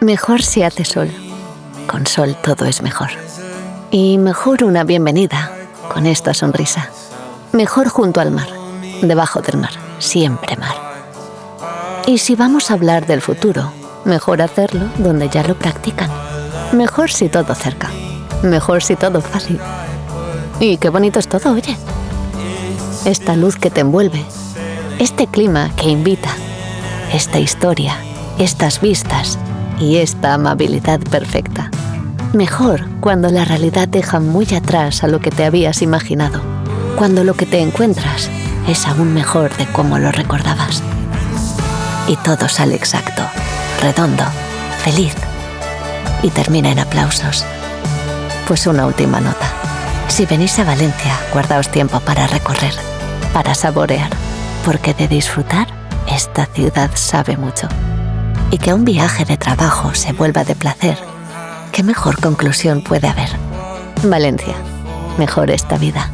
Mejor si hace sol. Con sol todo es mejor. Y mejor una bienvenida con esta sonrisa. Mejor junto al mar, debajo del mar, siempre mar. Y si vamos a hablar del futuro, mejor hacerlo donde ya lo practican. Mejor si todo cerca. Mejor si todo fácil. Y qué bonito es todo, oye. Esta luz que te envuelve, este clima que invita, esta historia, estas vistas y esta amabilidad perfecta. Mejor cuando la realidad deja muy atrás a lo que te habías imaginado, cuando lo que te encuentras es aún mejor de cómo lo recordabas. Y todo sale exacto, redondo, feliz y termina en aplausos. Pues una última nota. Si venís a Valencia, guardaos tiempo para recorrer, para saborear, porque de disfrutar, esta ciudad sabe mucho. Y que un viaje de trabajo se vuelva de placer, ¿qué mejor conclusión puede haber? Valencia, mejor esta vida.